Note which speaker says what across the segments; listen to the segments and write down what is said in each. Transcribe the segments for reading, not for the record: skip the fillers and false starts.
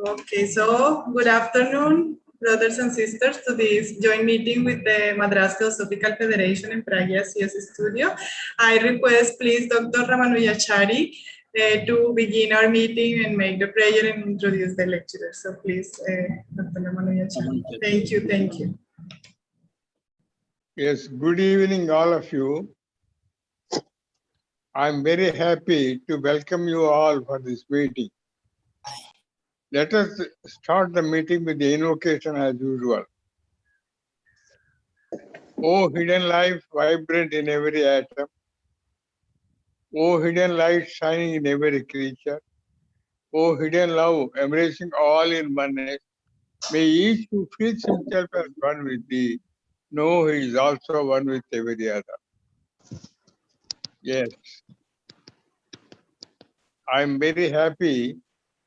Speaker 1: Okay, so good afternoon, brothers and sisters, to this joint meeting with the Madras Philosophical Federation in Prague CS studio. I request, please, Dr. Ramanujachari to begin our meeting and make the prayer and introduce the lecturer. So please, Dr. Ramanujachari. Thank you, thank you.
Speaker 2: Yes, good evening, all of you. I'm very happy to welcome you all for this meeting. Let us start the meeting with the invocation as usual. O hidden life, vibrant in every atom. O hidden light, shining in every creature. O hidden love, embracing all in oneness. May each who feels himself as one with thee know he is also one with every other. Yes, I'm very happy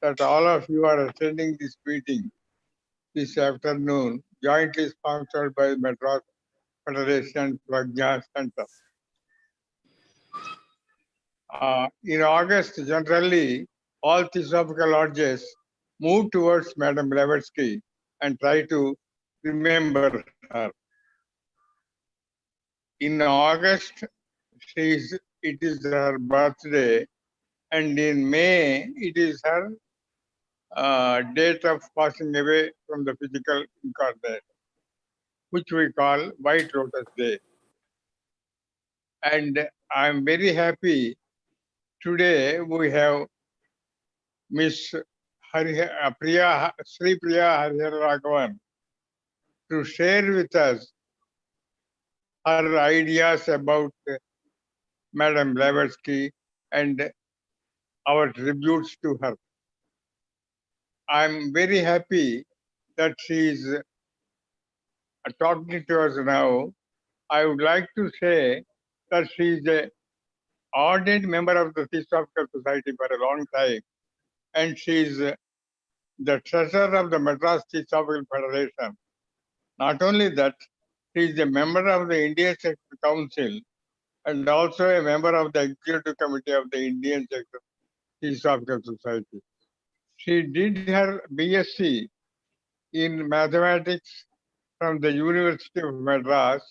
Speaker 2: that all of you are attending this meeting this afternoon, jointly sponsored by Madras Federation Prajna Center. In August, generally, all theosophical lodges move towards Madam Blavatsky and try to remember her. In August, it is her birthday, and in May, it is her date of passing away from the physical incarnate, which we call White Lotus Day. And I'm very happy today we have Miss Sripriya Raghavan to share with us her ideas about Madam Blavatsky and our tributes to her. I'm very happy that she is talking to us now. I would like to say that she is an ardent member of the Theosophical Society for a long time, and she is the treasurer of the Madras Theosophical Federation. Not only that, she is a member of the Indian Sector Council and also a member of the Executive Committee of the Indian Sector Theosophical Society. She did her BSc in mathematics from the University of Madras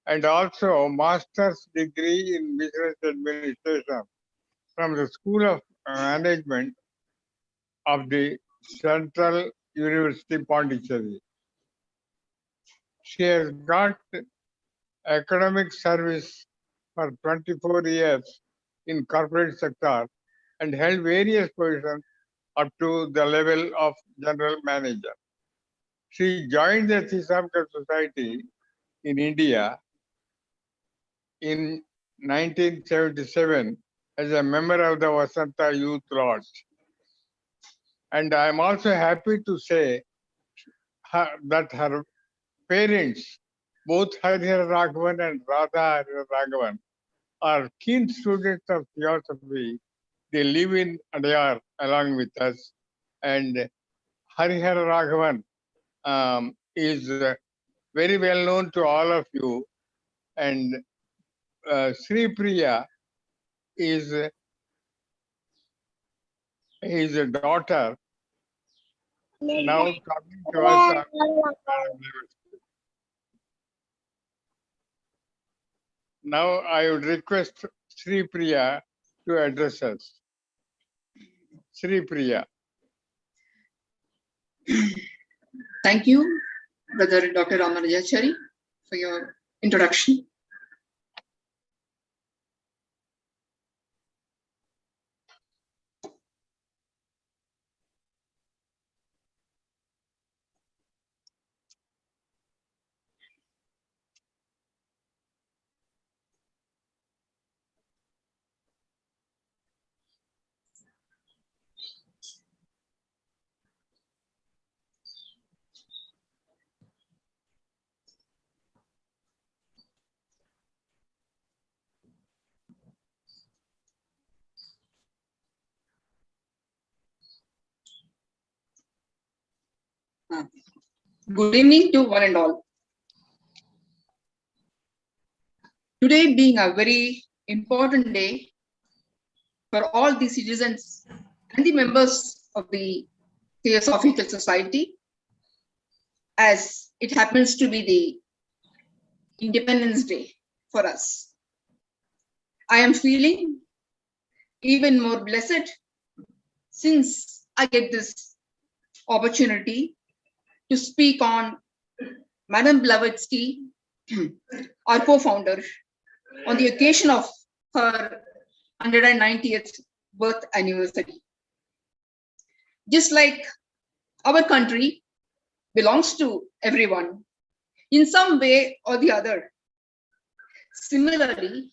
Speaker 2: and also master's degree in business administration from the School of Management of the Central University Pondicherry. She has got academic service for 24 years in corporate sector and held various positions up to the level of general manager. She joined the Theosophical Society in India in 1977 as a member of the Vasanta Youth Lodge. And I am also happy to say that her parents, both Harihara Raghavan and Radha Harihara Raghavan, are keen students of theosophy. They live in Adyar along with us. And Harihara Raghavan is very well known to all of you. And Sripriya is his daughter, now coming to us. Now I would request Sripriya to address us. Sripriya.
Speaker 3: Thank you, Brother Dr. Ramanujachari, for your introduction. Good evening to one and all. Today being a very important day for all the citizens and the members of the Theosophical Society, as it happens to be the Independence Day for us. I am feeling even more blessed since I get this opportunity to speak on Madam Blavatsky, our co-founder, on the occasion of her 190th birth anniversary. Just like our country belongs to everyone in some way or the other, similarly,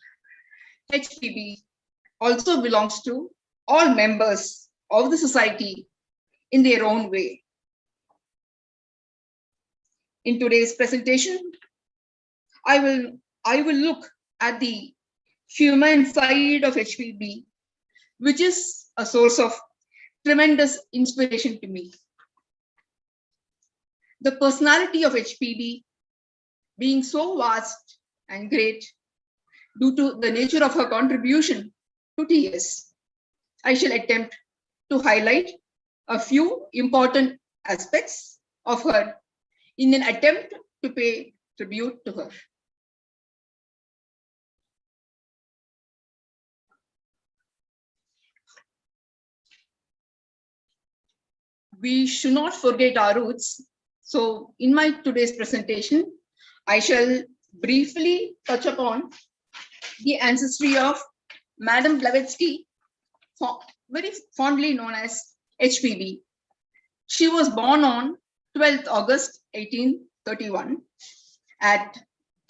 Speaker 3: HPB also belongs to all members of the society in their own way. In today's presentation, I will look at the human side of HPB, which is a source of tremendous inspiration to me. The personality of HPB being so vast and great due to the nature of her contribution to TS, I shall attempt to highlight a few important aspects of her in an attempt to pay tribute to her. We should not forget our roots. So in my today's presentation, I shall briefly touch upon the ancestry of Madam Blavatsky, very fondly known as HPB. She was born on 12th August 1831 at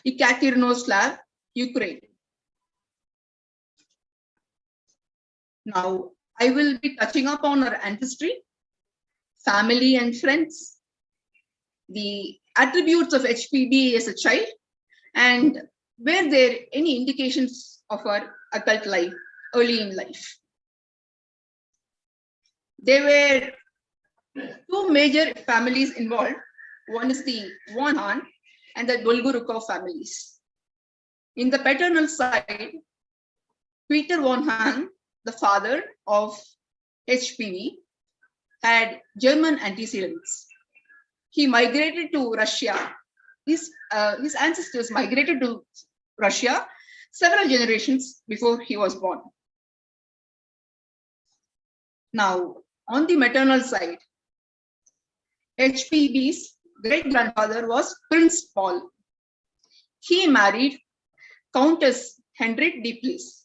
Speaker 3: Yekaterinoslav, Ukraine. Now, I will be touching upon her ancestry, family and friends, the attributes of HPB as a child, and were there any indications of her occult life early in life. There were two major families involved. One is the Von Hahn and the Dolgorukov families. In the paternal side, Peter Von Hahn, the father of HPV, had German antecedents. He migrated to Russia. His ancestors migrated to Russia several generations before he was born. Now, on the maternal side, HPB's great-grandfather was Prince Paul. He married Countess Henriette de Pless.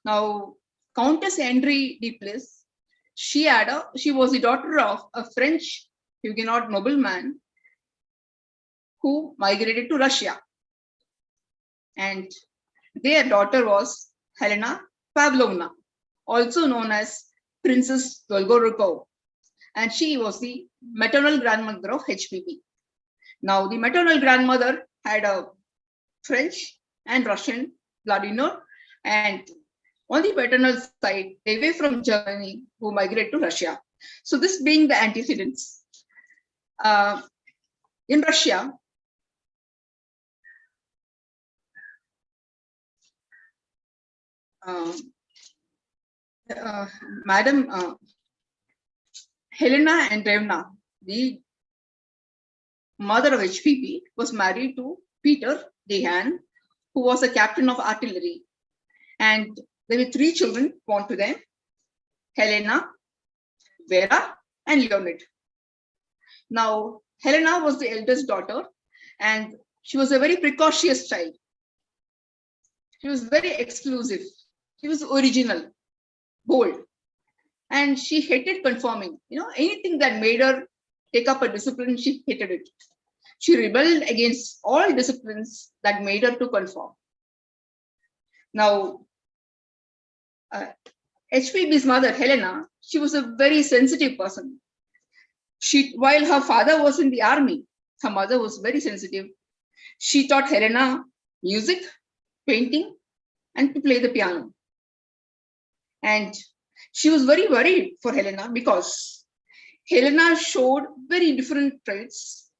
Speaker 3: Now, Countess Henriette de Pless, she was the daughter of a French Huguenot nobleman who migrated to Russia. And their daughter was Helena Pavlovna, also known as Princess Dolgorukov. And she was the maternal grandmother of HPB. Now, the maternal grandmother had a French and Russian bloodline, and on the paternal side, they were from Germany who migrated to Russia. So this being the antecedents. In Russia, Madam Helena Andreevna, the mother of HPB, was married to Peter Dehan, who was a captain of artillery. And there were three children born to them: Helena, Vera, and Leonid. Now, Helena was the eldest daughter, and she was a very precocious child. She was very exclusive. She was original, bold, and she hated conforming. Anything that made her take up a discipline, she hated it. She rebelled against all disciplines that made her to conform. Now, HPB's mother, Helena, she was a very sensitive person. While her father was in the army, her mother was very sensitive. She taught Helena music, painting, and to play the piano. And she was very worried for Helena because Helena showed very different traits,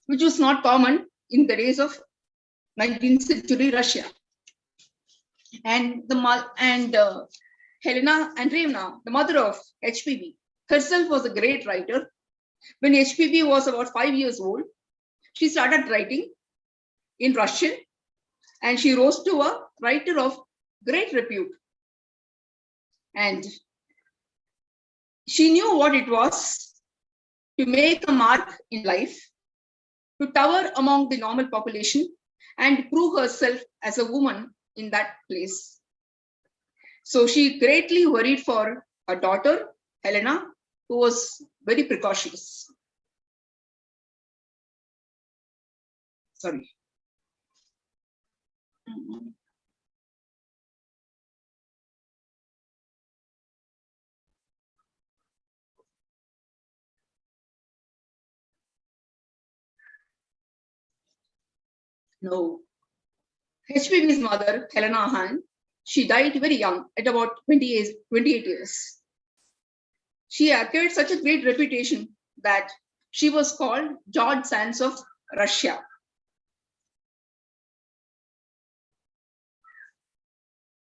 Speaker 3: which was not common in the days of 19th century Russia. And Helena Andreevna, the mother of HPB, herself was a great writer. When HPB was about 5 years old, she started writing in Russian, and she rose to a writer of great repute. And she knew what it was to make a mark in life, to tower among the normal population, and prove herself as a woman in that place. So she greatly worried for her daughter, Helena, who was very precocious. Sorry. No. HPB's mother, Helena Han, she died very young, at about 28 years. She acquired such a great reputation that she was called George Sands of Russia.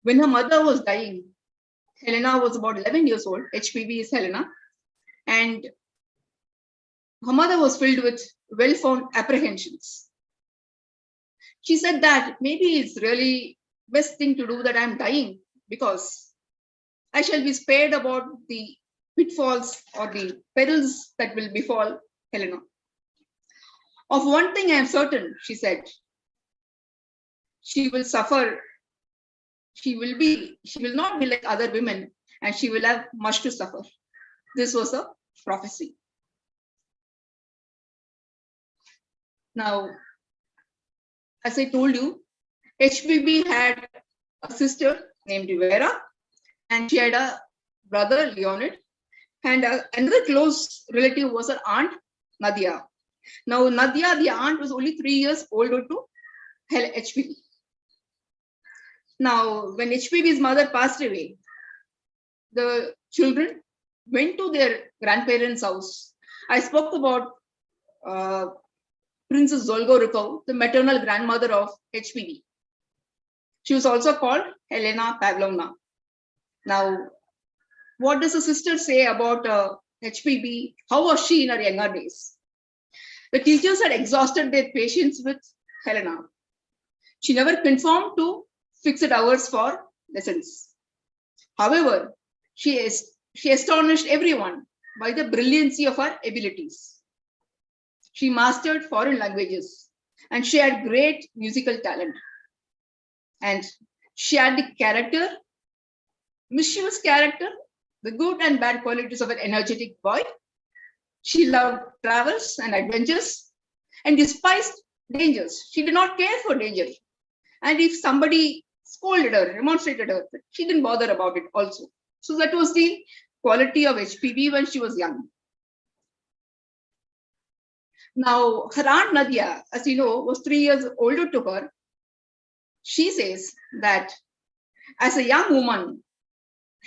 Speaker 3: When her mother was dying, Helena was about 11 years old. HPB is Helena. And her mother was filled with well-founded apprehensions. She said that maybe it's really best thing to do that I'm dying, because I shall be spared about the pitfalls or the perils that will befall Helena. Of one thing I am certain, she said, she will suffer. She will not be like other women, and she will have much to suffer. This was a prophecy. Now, as I told you, HPB had a sister named Vera, and she had a brother, Leonid, and another close relative was her aunt, Nadia. Now, Nadia, the aunt, was only 3 years older to HPB. Now, when HPB's mother passed away, the children went to their grandparents' house. I spoke about Princess Zolgorukov, the maternal grandmother of HPB. She was also called Helena Pavlovna. Now, what does the sister say about HPB? How was she in her younger days? The teachers had exhausted their patience with Helena. She never conformed to fixed hours for lessons. However, she astonished everyone by the brilliancy of her abilities. She mastered foreign languages, and she had great musical talent. And she had the character, mischievous character, the good and bad qualities of an energetic boy. She loved travels and adventures and despised dangers. She did not care for danger. And if somebody scolded her, remonstrated her, she didn't bother about it also. So that was the quality of HPB when she was young. Now, her aunt Nadia, as you know, was 3 years older to her. She says that as a young woman,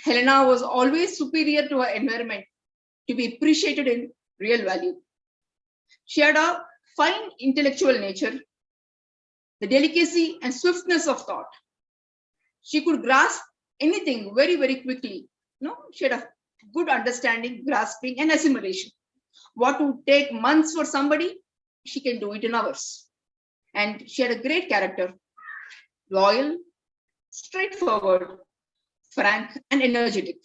Speaker 3: Helena was always superior to her environment, to be appreciated in real value. She had a fine intellectual nature, the delicacy and swiftness of thought. She could grasp anything very, very quickly. She had a good understanding, grasping, and assimilation. What would take months for somebody, she can do it in hours. And she had a great character, loyal, straightforward, frank, and energetic.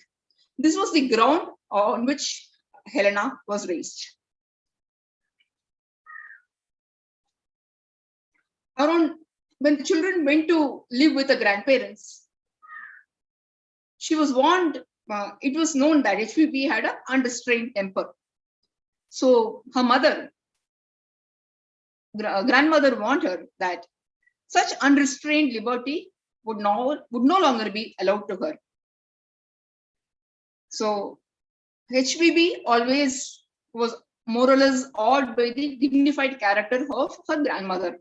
Speaker 3: This was the ground on which Helena was raised. Around when the children went to live with the grandparents, she was warned, it was known that HPB had an unrestrained temper. So her mother, grandmother, warned her that such unrestrained liberty would no longer be allowed to her. So HPB always was more or less awed by the dignified character of her grandmother.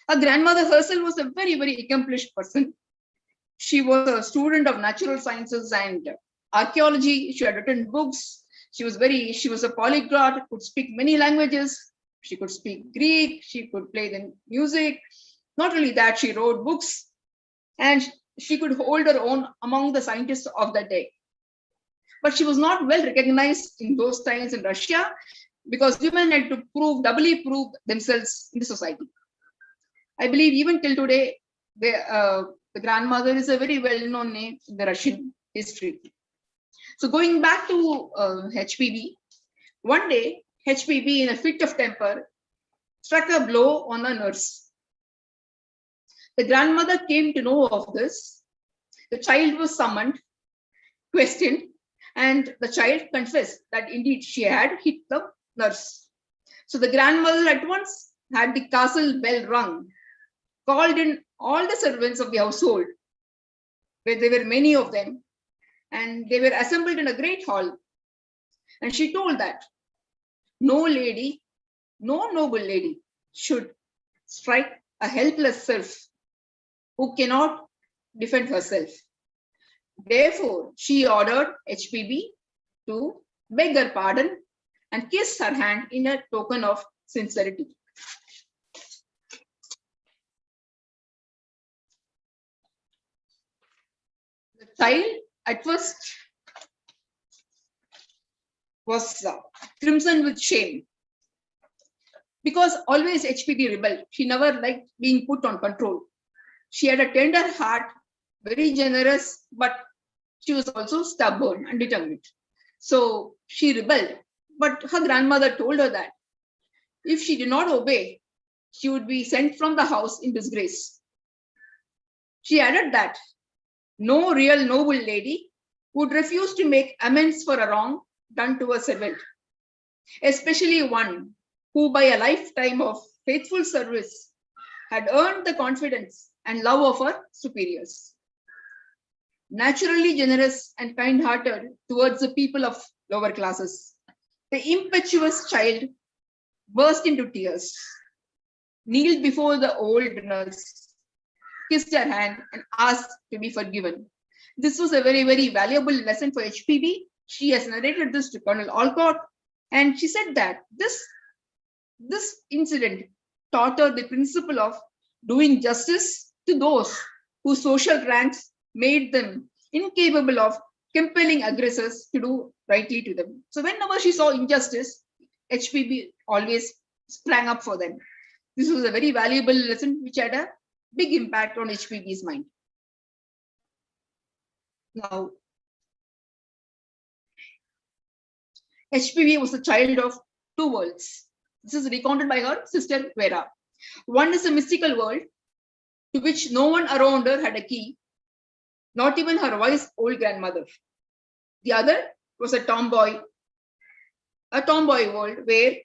Speaker 3: Her grandmother herself was a very, very accomplished person. She was a student of natural sciences and archaeology. She had written books. She was a polyglot, could speak many languages. She could speak Greek. She could play the music. Not only that, she wrote books. And she could hold her own among the scientists of that day. But she was not well recognized in those times in Russia because women had to doubly prove themselves in the society. I believe even till today, the grandmother is a very well-known name in the Russian history. So going back to HPB, one day, HPB in a fit of temper struck a blow on a nurse. The grandmother came to know of this. The child was summoned, questioned, and the child confessed that indeed she had hit the nurse. So the grandmother at once had the castle bell rung, called in all the servants of the household, where there were many of them, and they were assembled in a great hall. And she told that no lady, no noble lady should strike a helpless serf who cannot defend herself. Therefore, she ordered HPB to beg her pardon and kiss her hand in a token of sincerity. The child at first was crimson with shame because always HPB rebelled. She never liked being put on control. She had a tender heart, very generous, but she was also stubborn and determined. So she rebelled. But her grandmother told her that if she did not obey, she would be sent from the house in disgrace. She added that no real noble lady would refuse to make amends for a wrong done to a servant, especially one who by a lifetime of faithful service had earned the confidence and love of her superiors. Naturally generous and kind-hearted towards the people of lower classes, the impetuous child burst into tears, kneeled before the old nurse, kissed her hand, and asked to be forgiven. This was a very, very valuable lesson for HPB. She has narrated this to Colonel Alcott, and she said that this incident taught her the principle of doing justice to those whose social ranks made them incapable of compelling aggressors to do rightly to them. So whenever she saw injustice, HPB always sprang up for them. This was a very valuable lesson which had a big impact on HPB's mind. Now, HPB was a child of two worlds. This is recounted by her sister Vera. One is a mystical world to which no one around her had a key, not even her wise old grandmother. The other was a tomboy world where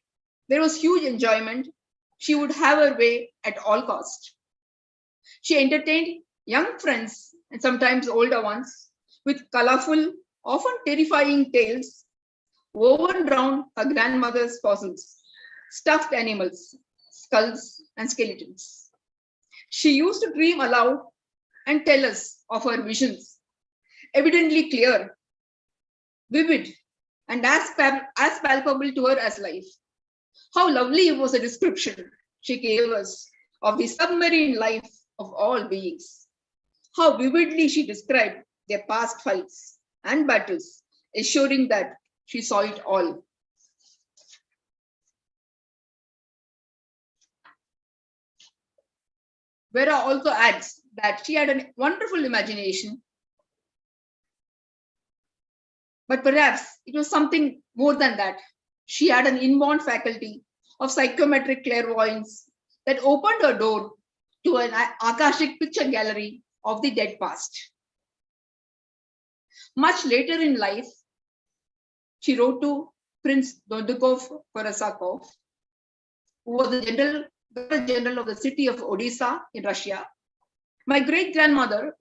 Speaker 3: there was huge enjoyment. She would have her way at all cost. She entertained young friends and sometimes older ones with colorful, often terrifying tales woven around her grandmother's fossils, stuffed animals, skulls, and skeletons. She used to dream aloud and tell us of her visions, evidently clear, vivid, and as palpable to her as life. How lovely was a description she gave us of the submarine life of all beings. How vividly she described their past fights and battles, assuring that she saw it all. Vera also adds that she had a wonderful imagination, but perhaps it was something more than that. She had an inborn faculty of psychometric clairvoyance that opened her door to an Akashic picture gallery of the dead past. Much later in life, she wrote to Prince Dodukov-Korosakov, who was the general of the city of Odisha in Russia. My great-grandfather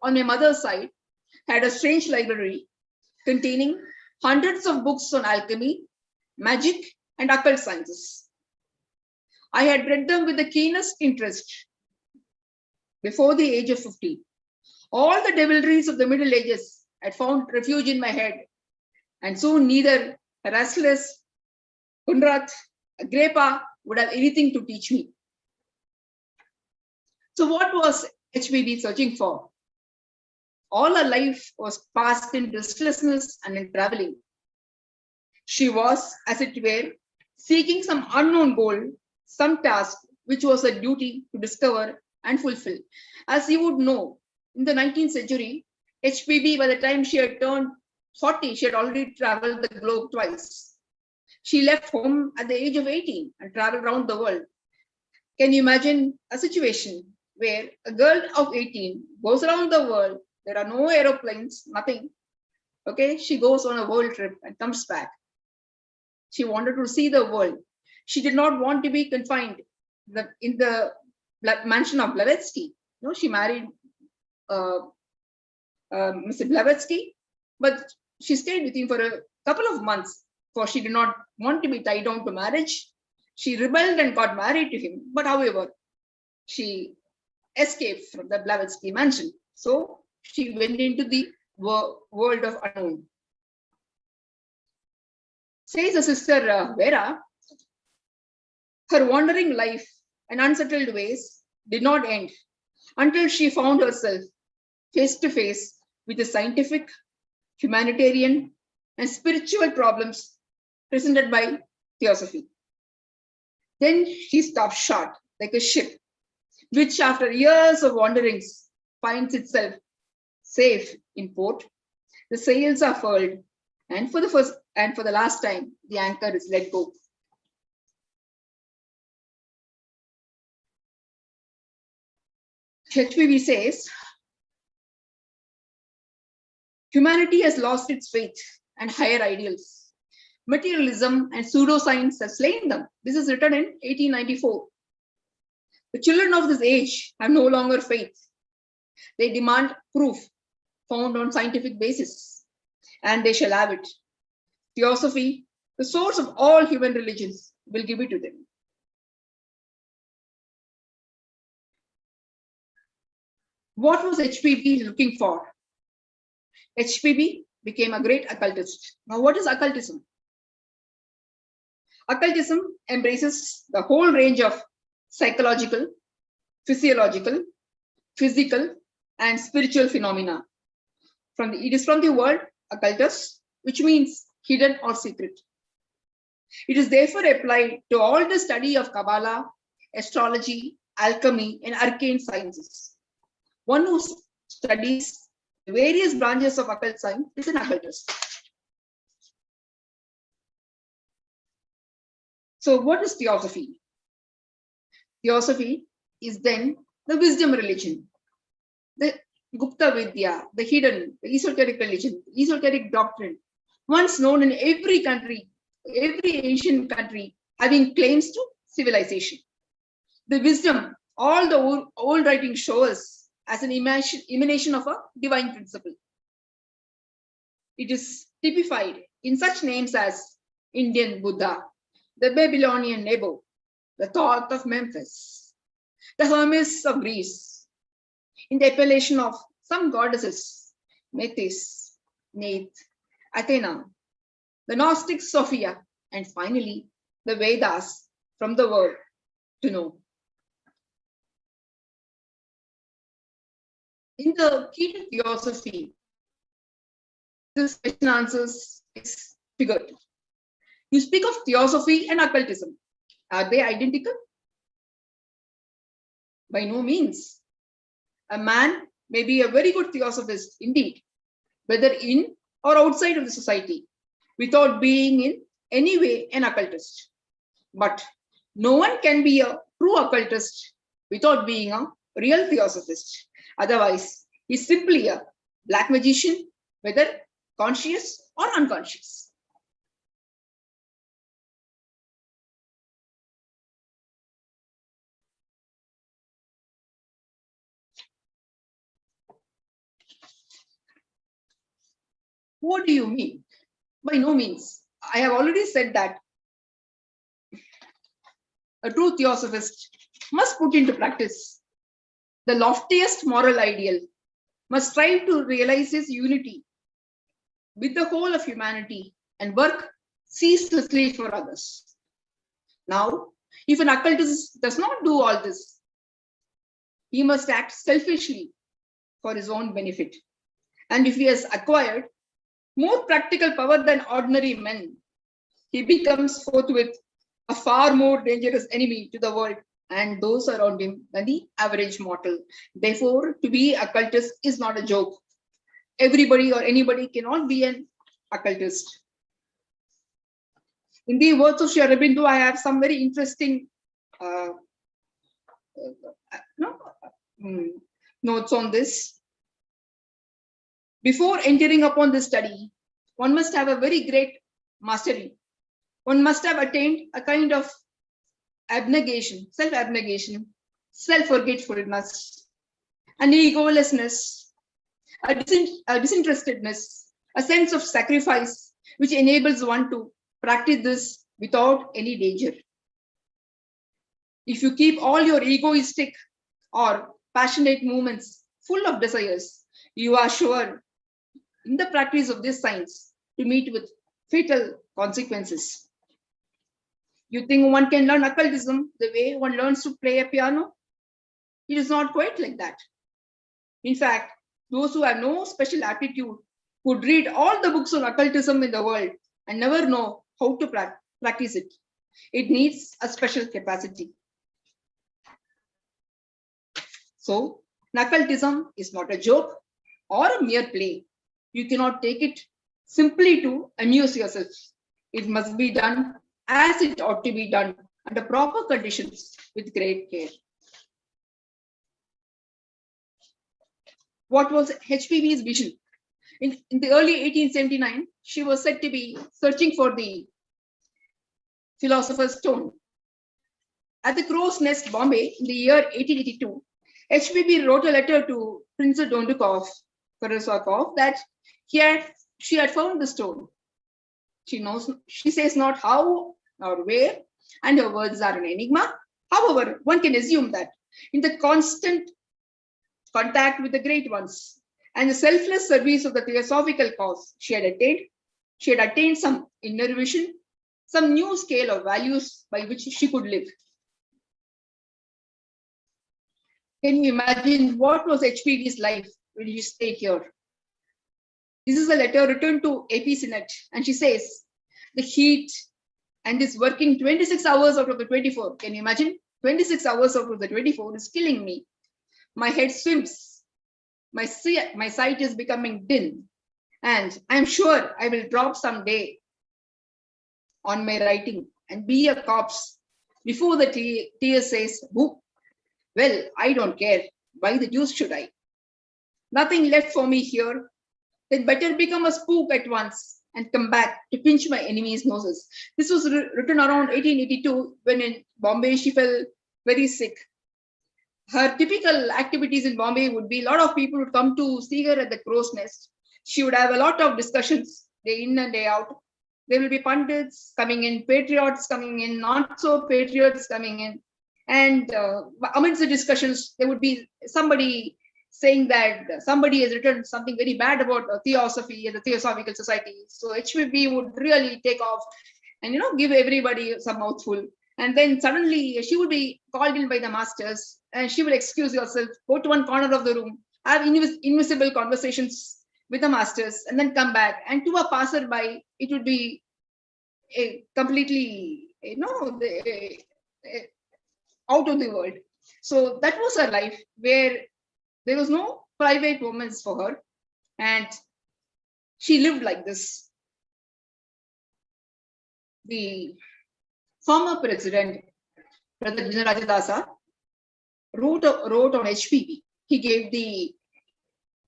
Speaker 3: on my mother's side had a strange library containing hundreds of books on alchemy, magic, and occult sciences. I had read them with the keenest interest before the age of 50. All the devilries of the Middle Ages had found refuge in my head, and soon neither Heraclius, Conrad, Agrippa would have anything to teach me. So what was HPB searching for. All her life was passed in restlessness and in traveling. She was, as it were, seeking some unknown goal, some task which was a duty to discover and fulfill. As you would know, in the 19th century, HPB, by the time she had turned 40, she had already traveled the globe twice. She left home at the age of 18 and traveled around the world. Can you imagine a situation where a girl of 18 goes around the world? There are no aeroplanes, nothing. Okay, she goes on a world trip and comes back. She wanted to see the world. She did not want to be confined in the mansion of Blavatsky. No, she married Mr. Blavatsky, but she stayed with him for a couple of months, for she did not want to be tied down to marriage. She rebelled and got married to him, but however, she escaped from the Blavatsky mansion. So she went into the world of unknown. Says the sister Vera, her wandering life and unsettled ways did not end until she found herself face to face with the scientific, humanitarian, and spiritual problems presented by theosophy. Then she stopped short like a ship, which after years of wanderings finds itself safe in port. The sails are furled, and for the last time, the anchor is let go. HPB says, humanity has lost its faith and higher ideals. Materialism and pseudoscience have slain them. This is written in 1894. The children of this age have no longer faith. They demand proof found on scientific basis, and they shall have it. Theosophy, the source of all human religions, will give it to them. What was HPB looking for? HPB became a great occultist. Now, what is occultism? Occultism embraces the whole range of psychological, physiological, physical, and spiritual phenomena. It is from the word occultus, which means hidden or secret. It is therefore applied to all the study of Kabbalah, astrology, alchemy, and arcane sciences. One who studies various branches of occult science is an occultist. So what is theosophy? Theosophy is then the wisdom religion, the Gupta Vidya, the hidden, the esoteric religion, esoteric doctrine, once known in every country, every ancient country, having claims to civilization. The wisdom, all the old writings show us as an emanation of a divine principle. It is typified in such names as Indian Buddha, the Babylonian Nebo, the Thoth of Memphis, the Hermes of Greece, in the appellation of some goddesses, Metis, Neith, Athena, the Gnostic Sophia, and finally the Vedas, from the word to know. In the key to theosophy, this question answers is figured. You speak of theosophy and occultism. Are they identical? By no means. A man may be a very good theosophist indeed, whether in or outside of the society, without being in any way an occultist. But no one can be a true occultist without being a real theosophist. Otherwise, he's simply a black magician, whether conscious or unconscious. What do you mean? By no means. I have already said that a true theosophist must put into practice the loftiest moral ideal, must strive to realize his unity with the whole of humanity and work ceaselessly for others. Now, if an occultist does not do all this, he must act selfishly for his own benefit. And if he has acquired more practical power than ordinary men, he becomes forthwith a far more dangerous enemy to the world and those around him than the average mortal. Therefore, to be occultist is not a joke. Everybody or anybody cannot be an occultist. In the words of Sri Aurobindo, I have some very interesting notes on this. Before entering upon this study, one must have a very great mastery. One must have attained a kind of abnegation, self-abnegation, self-forgetfulness, an egolessness, a disinterestedness, a sense of sacrifice, which enables one to practice this without any danger. If you keep all your egoistic or passionate movements full of desires, you are sure in the practice of this science to meet with fatal consequences. You think one can learn occultism the way one learns to play a piano? It is not quite like that. In fact, those who have no special aptitude could read all the books on occultism in the world and never know how to practice it. It needs a special capacity. So, occultism is not a joke or a mere play. You cannot take it simply to amuse yourself. It must be done as it ought to be done under proper conditions with great care. What was HPB's vision? In the early 1879, she was said to be searching for the philosopher's stone. At the Crow's Nest, Bombay, in the year 1882, HPB wrote a letter to Prince Dondukov, that she had found the stone. She says not how or where, and her words are an enigma. However, one can assume that in the constant contact with the great ones and the selfless service of the theosophical cause, she had attained some inner vision, some new scale of values by which she could live. Can you imagine what was HPB's life when she stayed here? This is a letter written to AP Sinet, and she says, the heat and this working 26 hours out of the 24. Can you imagine? 26 hours out of the 24 is killing me. My head swims. My sight is becoming dim. And I'm sure I will drop someday on my writing and be a corpse before the tear says, boo. Well, I don't care. Why the deuce should I? Nothing left for me here. Then better become a spook at once and come back to pinch my enemies' noses. This was written around 1882 when in Bombay she fell very sick. Her typical activities in Bombay would be a lot of people would come to see her at the Crow's Nest. She would have a lot of discussions day in and day out. There will be pundits coming in, patriots coming in, not so patriots coming in. And amidst the discussions, there would be somebody saying that somebody has written something very bad about theosophy and the Theosophical Society. So HPB would really take off and give everybody some mouthful. And then suddenly she would be called in by the masters and she will excuse herself, go to one corner of the room, have invisible conversations with the masters, and then come back. And to a passerby, it would be a completely, out of the world. So that was her life, where there was no private moments for her, and she lived like this. The former president, Brother Rajadasa, wrote on HPB. He gave the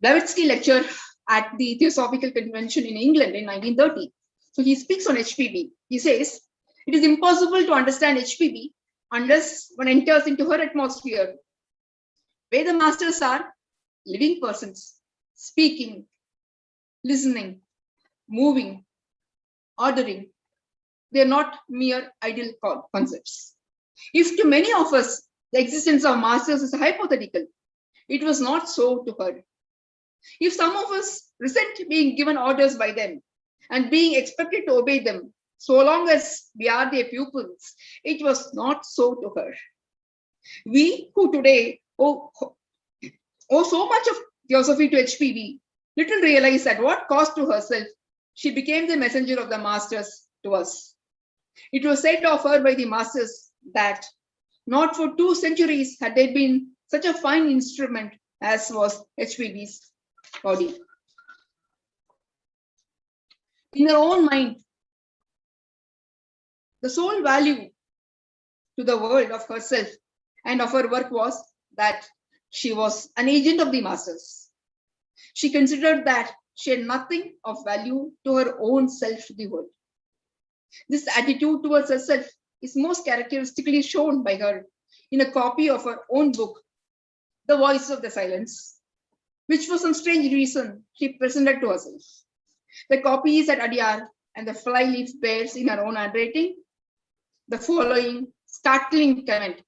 Speaker 3: Blavatsky lecture at the Theosophical Convention in England in 1930. So he speaks on HPB. He says, it is impossible to understand HPB unless one enters into her atmosphere, where the masters are living persons, speaking, listening, moving, ordering. They are not mere idle concepts. If to many of us, the existence of masters is hypothetical, it was not so to her. If some of us resent being given orders by them and being expected to obey them, so long as we are their pupils, it was not so to her. We who today Oh, so much of theosophy to HPB, little realized at what cost to herself she became the messenger of the masters to us. It was said of her by the masters that not for 2 centuries had there been such a fine instrument as was HPB's body. In her own mind, the sole value to the world of herself and of her work was that she was an agent of the masters. She considered that she had nothing of value to her own self to the world. This attitude towards herself is most characteristically shown by her in a copy of her own book, The Voice of the Silence, which for some strange reason she presented to herself. The copy is at Adyar and the flyleaf bears in her own handwriting the following startling comment: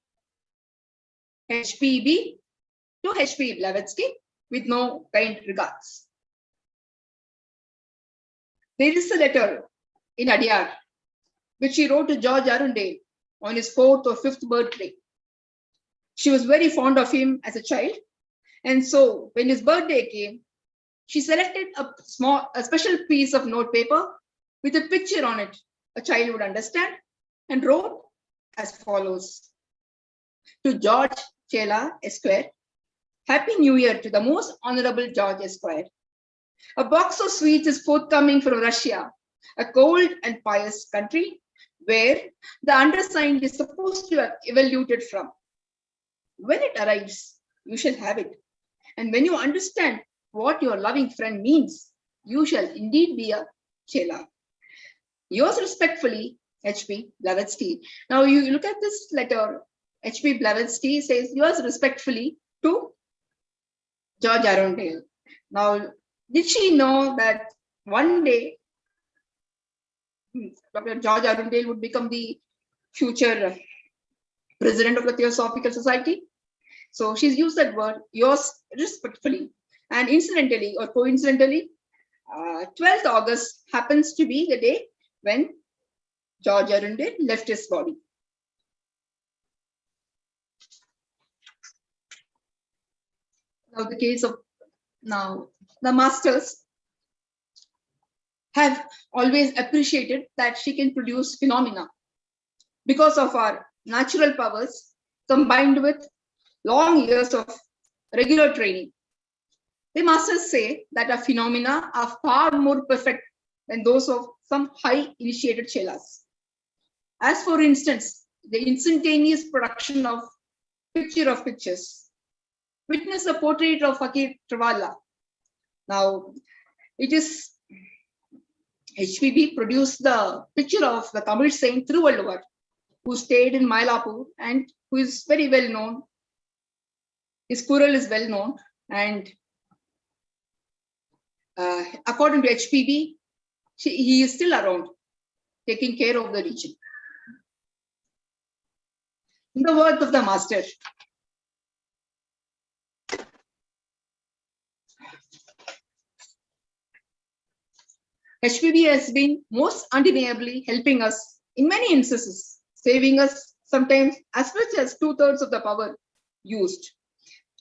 Speaker 3: HPB to HPB Blavatsky with no kind regards. There is a letter in Adyar which she wrote to George Arundel on his 4th or 5th birthday. She was very fond of him as a child, and so when his birthday came, she selected a special piece of notepaper with a picture on it a child would understand, and wrote as follows: to George Chela Esquire, Happy New Year to the most honorable George Esquire. A box of sweets is forthcoming from Russia, a cold and pious country where the undersigned is supposed to have evoluted from. When it arrives, you shall have it. And when you understand what your loving friend means, you shall indeed be a Chela. Yours respectfully, H.P. Blavatsky. Now you look at this letter. H.P. Blavatsky says, yours respectfully to George Arundel. Now, did she know that one day Dr. George Arundel would become the future president of the Theosophical Society? So she's used that word, yours respectfully. And incidentally or coincidentally, 12th August happens to be the day when George Arundel left his body. Now the case of the masters have always appreciated that she can produce phenomena because of our natural powers combined with long years of regular training. The masters say that our phenomena are far more perfect than those of some high initiated chelas. As for instance, the instantaneous production of picture of pictures. Witness the portrait of Fakir Trivalla. Now, it is HPB produced the picture of the Tamil saint Thiruvalluvar, who stayed in Mylapore and who is very well known. His Kural is well known, and according to HPB, he is still around, taking care of the region. In the work of the master, HPB has been most undeniably helping us in many instances, saving us sometimes as much as 2/3 of the power used.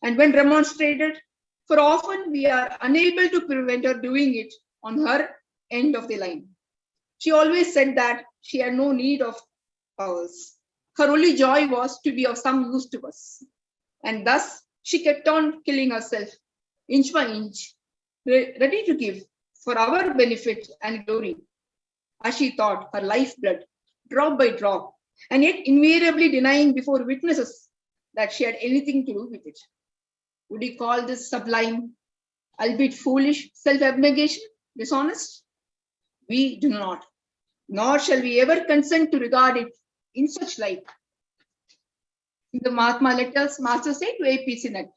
Speaker 3: And when remonstrated, for often we are unable to prevent her doing it on her end of the line. She always said that she had no need of powers. Her only joy was to be of some use to us. And thus she kept on killing herself, inch by inch, ready to give for our benefit and glory, as she thought, her lifeblood, drop by drop, and yet invariably denying before witnesses that she had anything to do with it. Would you call this sublime, albeit foolish, self-abnegation dishonest? We do not, nor shall we ever consent to regard it in such light. In the Mahatma letters, Master said to A.P. Sinat,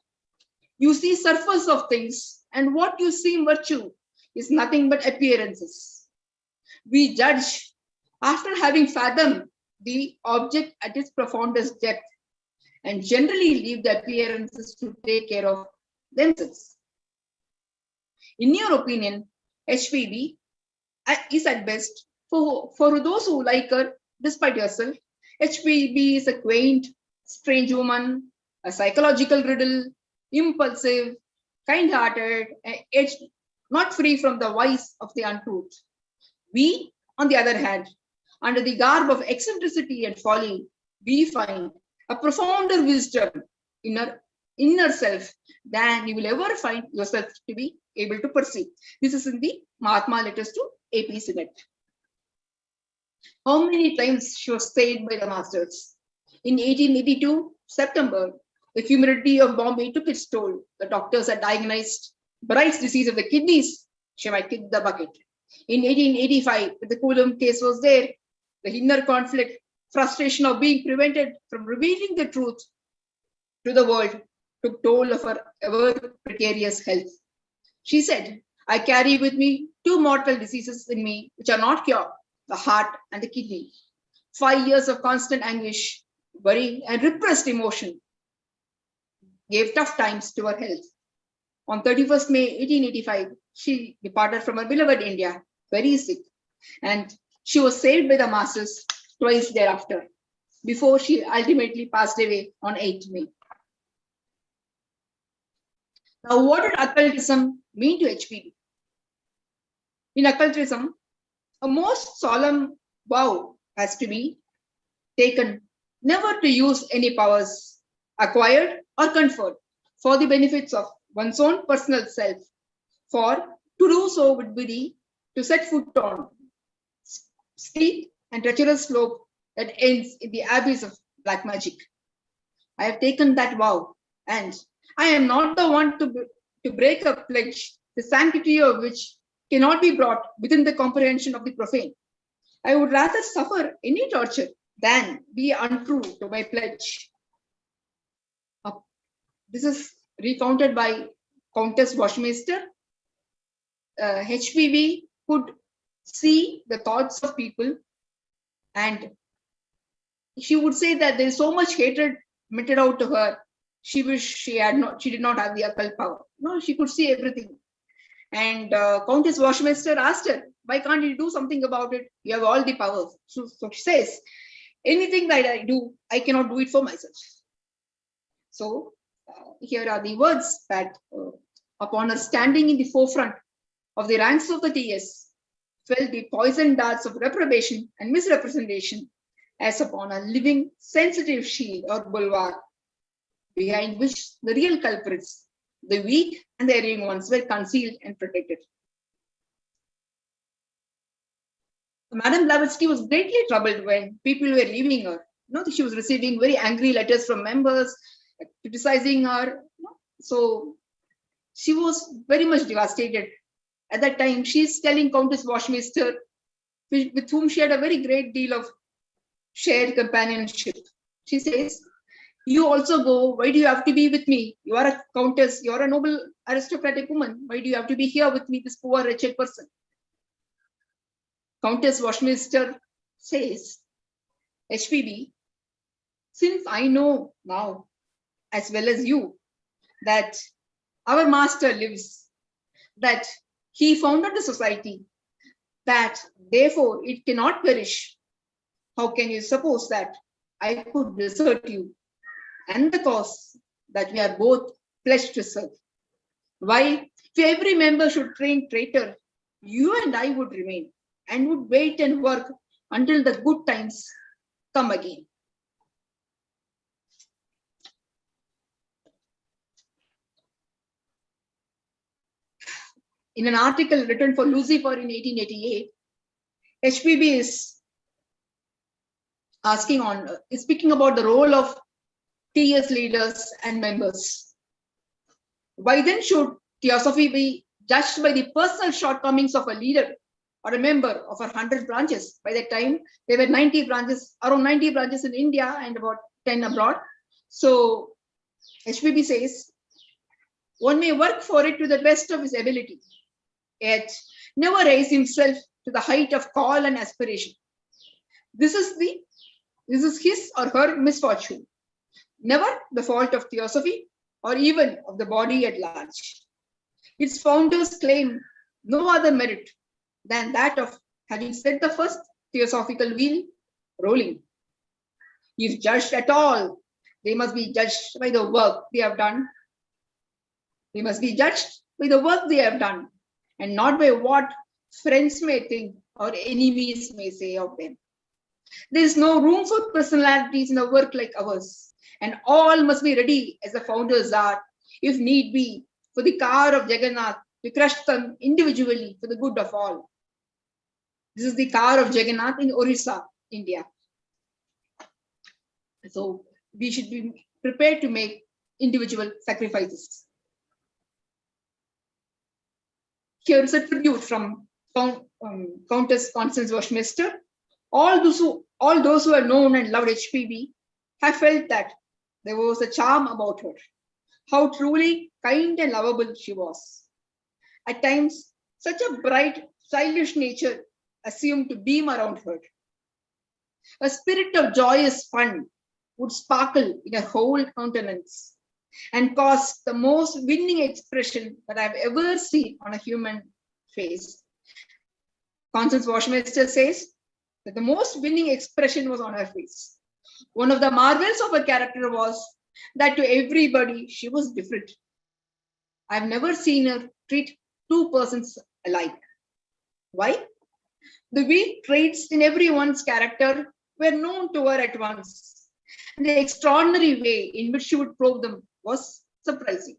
Speaker 3: you see surface of things, and what you seem virtue is nothing but appearances. We judge after having fathomed the object at its profoundest depth, and generally leave the appearances to take care of themselves. In your opinion, HPB is at best, for those who like her, despite yourself, HPB is a quaint, strange woman, a psychological riddle, impulsive, kind-hearted, edged, not free from the vice of the untruth. We, on the other hand, under the garb of eccentricity and folly, we find a profounder wisdom in our inner self than you will ever find yourself to be able to perceive. This is in the Mahatma letters to AP Senate. How many times she was saved by the masters? In 1882, September, the humidity of Bombay took its toll. The doctors had diagnosed Bright's disease of the kidneys. She might kick the bucket. In 1885, the Coulomb case was there. The inner conflict, frustration of being prevented from revealing the truth to the world took toll of her ever precarious health. She said, I carry with me two mortal diseases in me which are not cured, the heart and the kidney. 5 years of constant anguish, worry, and repressed emotion gave tough times to her health. On 31st May 1885, she departed from her beloved India, very sick, and she was saved by the masters twice thereafter, before she ultimately passed away on 8th May. Now, what did occultism mean to HPB? In occultism, a most solemn vow has to be taken never to use any powers acquired or conferred for the benefits of one's own personal self, for to do so would be to set foot on steep and treacherous slope that ends in the abyss of black magic. I have taken that vow, and I am not the one to break a pledge, the sanctity of which cannot be brought within the comprehension of the profane. I would rather suffer any torture than be untrue to my pledge. This is recounted by Countess Washmeister. HPB could see the thoughts of people, and she would say that there is so much hatred meted out to her. She wished she did not have the occult power. No, she could see everything. And Countess Washmeister asked her, why can't you do something about it? You have all the powers. So she says, anything that I do, I cannot do it for myself. So here are the words that upon her standing in the forefront of the ranks of the TS, fell the poisoned darts of reprobation and misrepresentation as upon a living, sensitive shield or bulwark, behind which the real culprits, the weak and the erring ones, were concealed and protected. Madame Blavatsky was greatly troubled when people were leaving her. She was receiving very angry letters from members criticizing her. So she was very much devastated. At that time, she's telling Countess Washmeister, with whom she had a very great deal of shared companionship. She says, you also go, why do you have to be with me? You are a countess, you are a noble aristocratic woman. Why do you have to be here with me, this poor wretched person? Countess Washmeister says, HPB, since I know now, as well as you, that our master lives, that he founded the society, that therefore it cannot perish, how can you suppose that I could desert you and the cause that we are both pledged to serve? Why, if every member should train traitor, you and I would remain and would wait and work until the good times come again. In an article written for Lucifer in 1888, HPB is speaking about the role of TS leaders and members. Why then should theosophy be judged by the personal shortcomings of a leader or a member of 100 branches? By that time, there were 90 branches, around 90 branches in India and about 10 abroad. So HPB says, one may work for it to the best of his ability, yet never raise himself to the height of call and aspiration. This is his or her misfortune, never the fault of theosophy or even of the body at large. Its founders claim no other merit than that of having set the first theosophical wheel rolling. If judged at all, They must be judged by the work they have done. They must be judged by the work they have done and not by what friends may think or enemies may say of them. There is no room for personalities in a work like ours, and all must be ready as the founders are, if need be, for the car of Jagannath to crush them individually for the good of all. This is the car of Jagannath in Orissa, India. So we should be prepared to make individual sacrifices. Here is a tribute from Countess Constance Westminster. All those who have known and loved HPB have felt that there was a charm about her, how truly kind and lovable she was. At times, such a bright, childish nature assumed to beam around her. A spirit of joyous fun would sparkle in her whole countenance and cause the most winning expression that I've ever seen on a human face. Constance Westminster says that the most winning expression was on her face. One of the marvels of her character was that to everybody she was different. I've never seen her treat two persons alike. Why? The weak traits in everyone's character were known to her at once. And the extraordinary way in which she would probe them was surprising.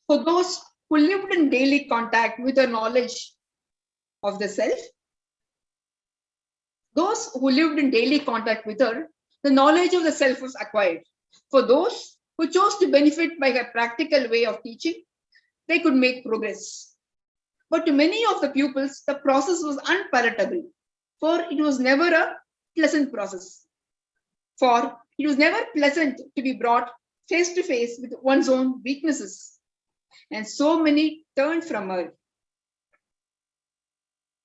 Speaker 3: For those who lived in daily contact with her knowledge of the self, those who lived in daily contact with her, the knowledge of the self was acquired. For those who chose to benefit by her practical way of teaching, they could make progress. But to many of the pupils, the process was unpalatable, for it was never a pleasant process. For it was never pleasant to be brought face to face with one's own weaknesses. And so many turned from her.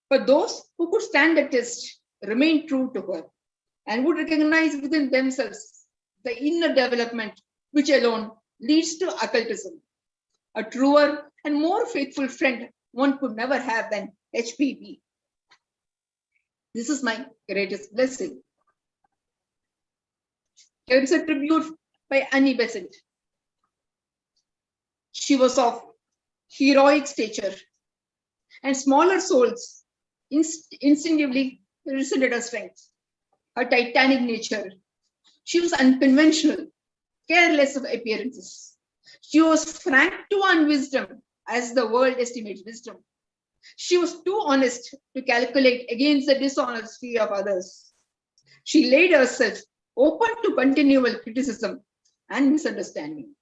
Speaker 3: But those who could stand the test remained true to her and would recognize within themselves the inner development which alone leads to occultism. A truer and more faithful friend one could never have than HPB. This is my greatest blessing. Here is a tribute by Annie Besant. She was of heroic stature, and smaller souls instinctively resented her strength, her titanic nature. She was unconventional, careless of appearances. She was frank to unwisdom, as the world estimates wisdom. She was too honest to calculate against the dishonesty of others. She laid herself open to continual criticism and misunderstanding.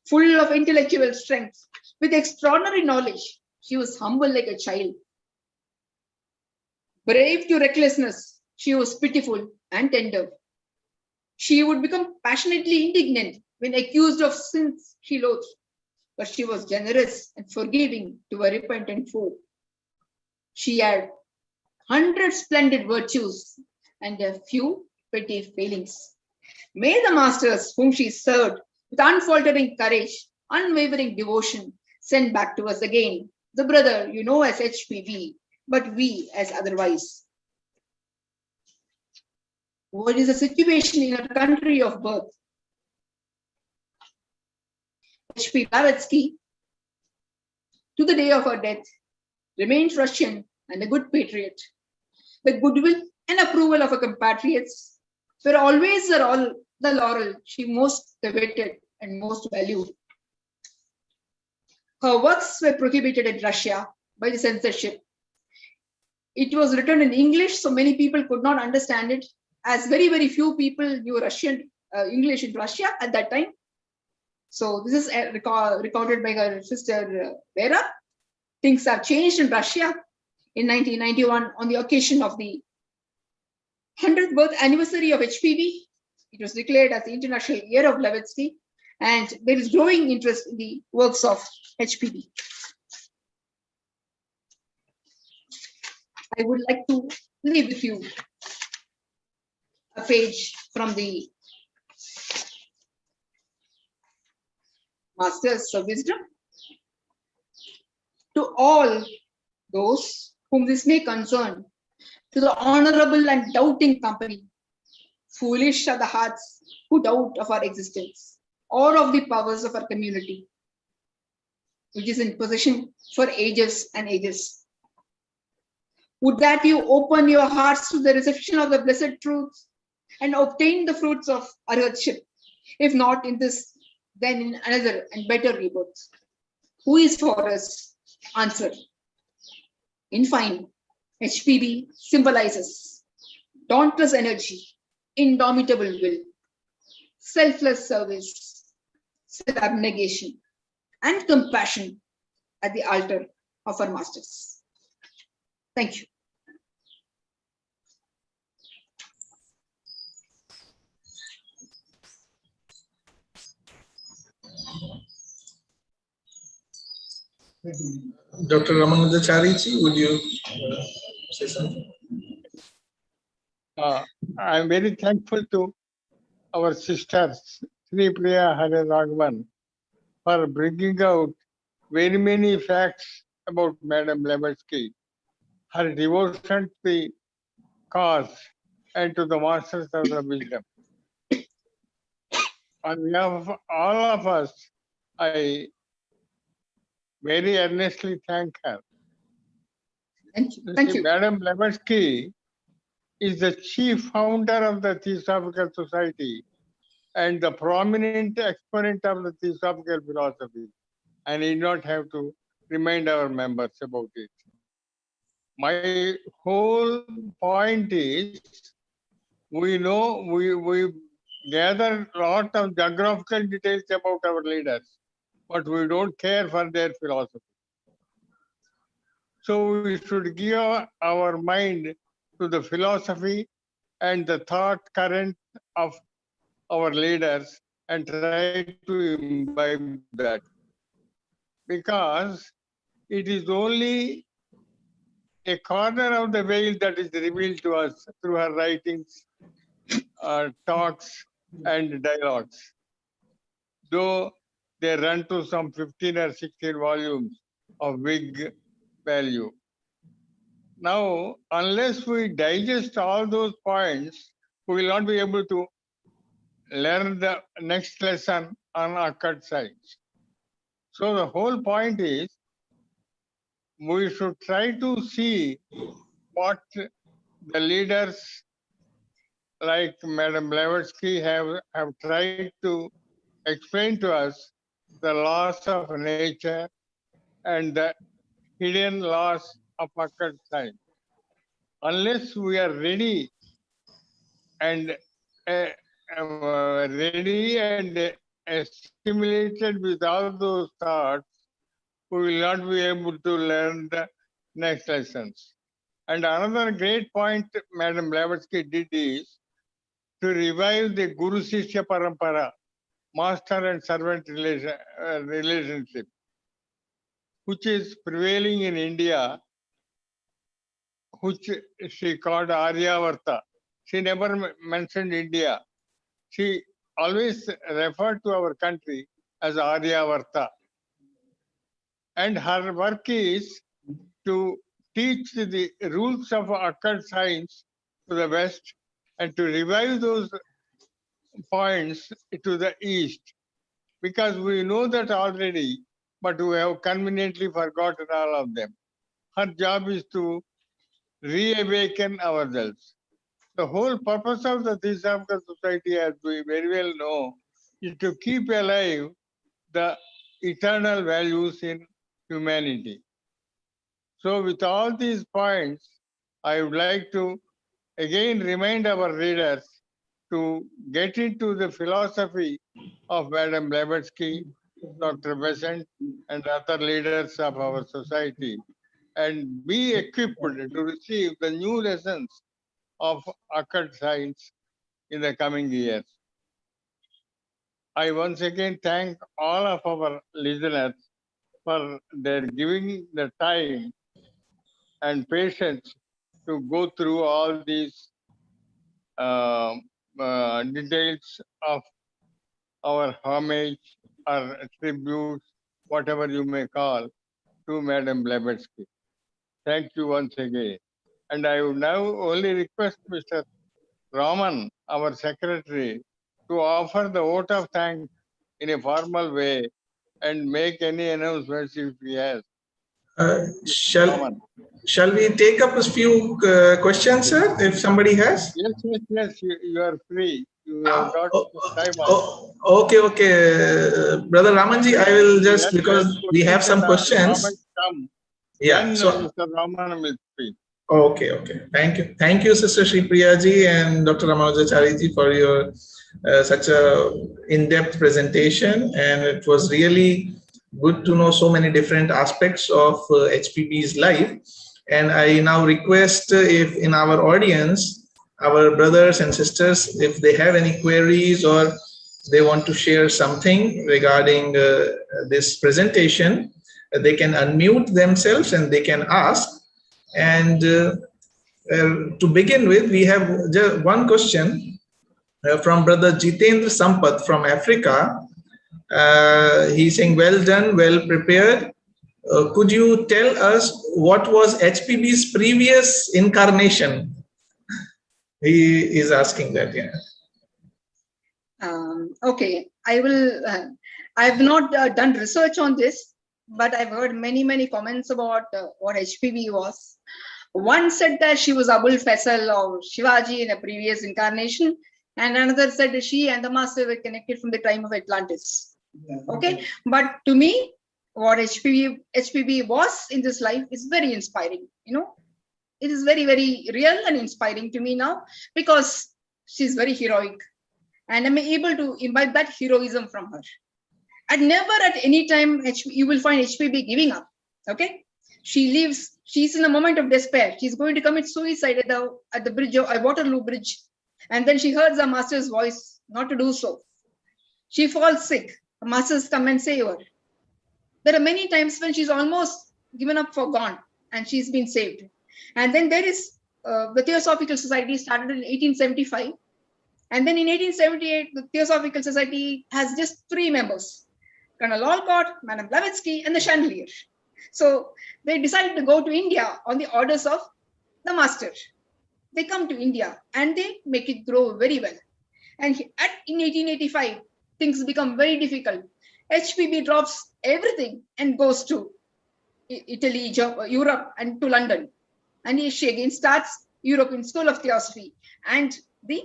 Speaker 3: Full of intellectual strength, with extraordinary knowledge, she was humble like a child. Brave to recklessness, she was pitiful and tender. She would become passionately indignant when accused of sins she loathed, but she was generous and forgiving to a repentant foe. She had 100 splendid virtues and a few petty failings. May the masters whom she served with unfaltering courage, unwavering devotion, send back to us again the brother you know as HPB, but we as otherwise. What is the situation in her country of birth? H.P. Blavatsky, to the day of her death, remained Russian and a good patriot. The goodwill and approval of her compatriots were always the laurel she most coveted and most valued. Her works were prohibited in Russia by the censorship. It was written in English, so many people could not understand it, as very, very few people knew English in Russia at that time. So this is recorded by her sister Vera. Things have changed in Russia in 1991 on the occasion of the 100th birth anniversary of HPB. It was declared as the International Year of Blavatsky, and there is growing interest in the works of HPB. I would like to leave with you a page from the Masters of Wisdom. To all those whom this may concern, to the honorable and doubting company, Foolish are the hearts who doubt of our existence or of the powers of our community, which is in possession for ages and ages. Would that you open your hearts to the reception of the blessed truths and obtain the fruits of arhatship, if not in this, then in another and better rebirth. Who is for us? Answer. In fine, HPB symbolizes dauntless energy, indomitable will, selfless service, self-abnegation, and compassion at the altar of our masters. Thank you.
Speaker 4: Dr. Ramanujachariji, would you say something?
Speaker 2: I'm very thankful to our sisters, Sripriya and Raghavan, for bringing out very many facts about Madam Blavatsky, her devotion to the cause and to the masters of the wisdom. On behalf of all of us, I very earnestly thank her.
Speaker 3: Thank you. Thank you.
Speaker 2: Madam Blavatsky is the chief founder of the Theosophical Society and the prominent exponent of the Theosophical philosophy. I need not have to remind our members about it. My whole point is, we know we gather a lot of geographical details about our leaders, but we don't care for their philosophy. So we should give our mind to the philosophy and the thought current of our leaders and try to imbibe that. Because it is only a corner of the veil that is revealed to us through her writings, talks, and dialogues. Though they run to some 15 or 16 volumes of big value. Now, unless we digest all those points, we will not be able to learn the next lesson on occult science. So the whole point is, we should try to see what the leaders like Madam Blavatsky have tried to explain to us the laws of nature and the hidden laws of occult science. Unless we are ready and assimilated with all those thoughts, we will not be able to learn the next lessons. And another great point Madam Blavatsky did is to revive the Guru Shishya Parampara, master and servant relationship, which is prevailing in India, which she called Aryavarta. She never mentioned India. She always referred to our country as Aryavarta. And her work is to teach the rules of occult science to the West and to revive those points to the East. Because we know that already, but we have conveniently forgotten all of them. Her job is to reawaken ourselves. The whole purpose of the Theosophical Society, as we very well know, is to keep alive the eternal values in humanity. So with all these points, I would like to again remind our readers to get into the philosophy of Madam Blavatsky, Dr. Besant, and other leaders of our society, and be equipped to receive the new lessons of occult science in the coming years. I once again thank all of our listeners for their giving the time and patience to go through all these details of our homage or tributes, whatever you may call, to Madam Blavatsky. Thank you once again. And I would now only request Mr. Raman, our secretary, to offer the vote of thanks in a formal way and make any announcements if he has.
Speaker 4: Shall we take up a few questions, sir, if somebody has?
Speaker 2: Yes, you are free. You have got time.
Speaker 4: Okay. Brother Ramanji, I will just, because we have some questions. Yeah,
Speaker 2: then
Speaker 4: so
Speaker 2: Mr. Raman will speak.
Speaker 4: Okay. Thank you, Sister Sripriya ji and Dr. Ramanujachari ji for your such a in-depth presentation, and it was really good to know so many different aspects of HPB's life. And I now request if in our audience, our brothers and sisters, if they have any queries or they want to share something regarding this presentation, they can unmute themselves and they can ask. And to begin with, we have just one question from Brother Jitendra Sampath from Africa. He's saying, well done, well prepared. Could you tell us what was HPB's previous incarnation? He is asking that, yeah.
Speaker 3: Okay, I will. I have not done research on this, but I've heard many comments about what HPB was. One said that she was Abul Faisal or Shivaji in a previous incarnation, and another said that she and the master were connected from the time of Atlantis. Okay, but to me, what HPB was in this life is very inspiring. You know, it is very real and inspiring to me now, because she's very heroic, and I'm able to imbibe that heroism from her. And never at any time you will find HPB giving up. Okay, she lives. She's in a moment of despair. She's going to commit suicide at the bridge of Waterloo Bridge, and then she hears her master's voice not to do so. She falls sick. Her masters come and save her. There are many times when she's almost given up for gone, and she's been saved. And then there is the Theosophical Society started in 1875, and then in 1878 the Theosophical Society has just 3 members: Colonel Olcott, Madame Blavatsky, and the Chandelier. So they decided to go to India on the orders of the master. They come to India and they make it grow very well. And in 1885, things become very difficult. HPB drops everything and goes to Italy, Europe, and to London. And she again starts European School of Theosophy and the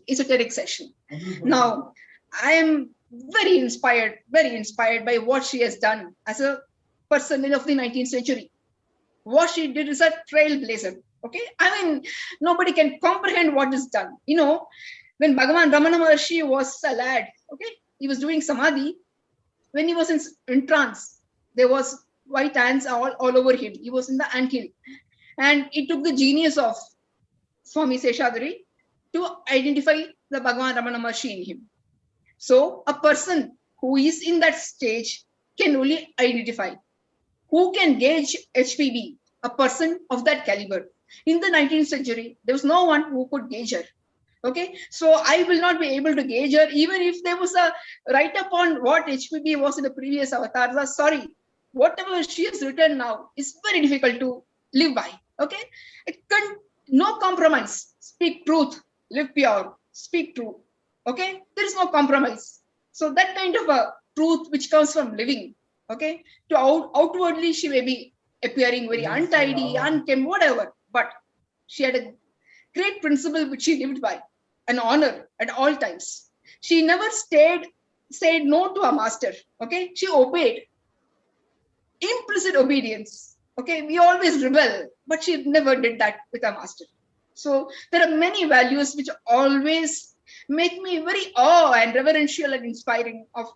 Speaker 3: esoteric section. Now, I am very inspired by what she has done as a person of the 19th century. What she did is a trailblazer. Okay, I mean, nobody can comprehend what is done. You know, when Bhagavan Ramana Maharshi was a lad, okay, he was doing samadhi. When he was in trance, there was white ants all over him. He was in the anthill, and it took the genius of Swami Seshadri to identify the Bhagavan Ramana Maharshi in him. So a person who is in that stage can only identify. Who can gauge HPB? A person of that caliber. In the 19th century, there was no one who could gauge her. Okay, so I will not be able to gauge her, even if there was a write-up on what HPB was in the previous avatars. Sorry, whatever she has written now is very difficult to live by. Okay, no compromise. Speak truth, live pure, speak true. Okay, there is no compromise. So that kind of a truth which comes from living. Okay, to outwardly she may be appearing very untidy, unkempt, whatever, but she had a great principle which she lived by, an honor at all times. She never said no to a master. Okay, she obeyed. Implicit obedience. Okay, we always rebel, but she never did that with a master. So there are many values which always make me very awe and reverential and inspiring of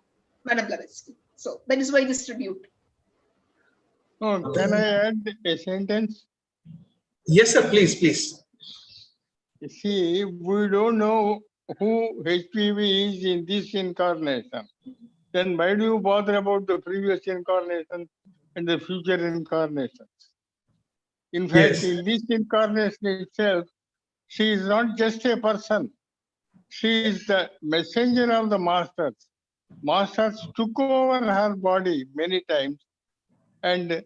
Speaker 3: Madame Blavatsky. So that is why this tribute.
Speaker 2: Oh, can I add a sentence?
Speaker 4: Yes, sir, please.
Speaker 2: You see, we don't know who HPV is in this incarnation. Then why do you bother about the previous incarnation and the future incarnations? In fact,
Speaker 4: Yes.
Speaker 2: in this incarnation itself, she is not just a person. She is the messenger of the masters. Masters took over her body many times and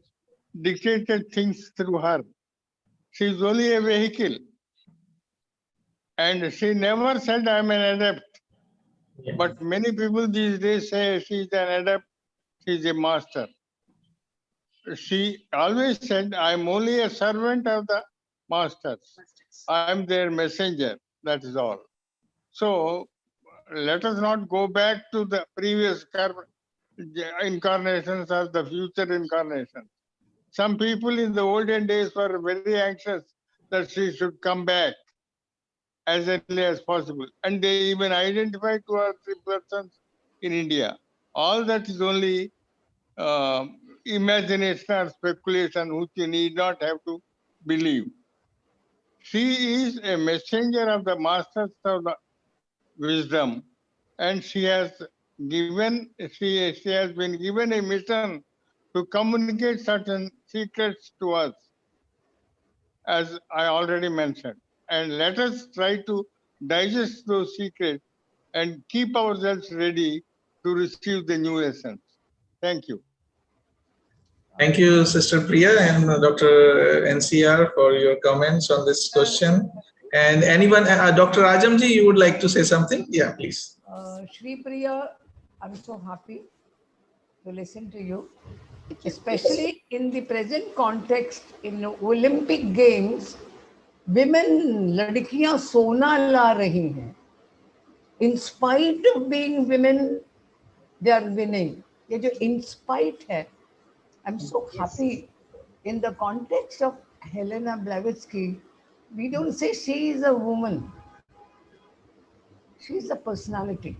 Speaker 2: dictated things through her. She is only a vehicle. And she never said I'm an adept.
Speaker 4: Yeah.
Speaker 2: But many people these days say she's an adept, she's a master. She always said, I'm only a servant of the masters. I'm their messenger. That is all. So let us not go back to the previous incarnations or the future incarnations. Some people in the olden days were very anxious that she should come back as early as possible. And they even identified 2 or 3 persons in India. All that is only imagination or speculation which you need not have to believe. She is a messenger of the masters of the wisdom, and she has been given a mission to communicate certain secrets to us, as I already mentioned. And let us try to digest those secrets and keep ourselves ready to receive the new lessons. Thank you.
Speaker 4: Thank you, Sister Priya and Dr. NCR for your comments on this question. And anyone, Dr. Ajamji, you would like to say something? Yeah, please.
Speaker 5: Sripriya, I'm so happy to listen to you, especially in the present context in Olympic Games. Women, लड़कियां सोना ला रही हैं. In spite of being women, they are winning. ये जो in spite है, I'm so happy. In the context of Helena Blavatsky, we don't say she is a woman. She is a personality.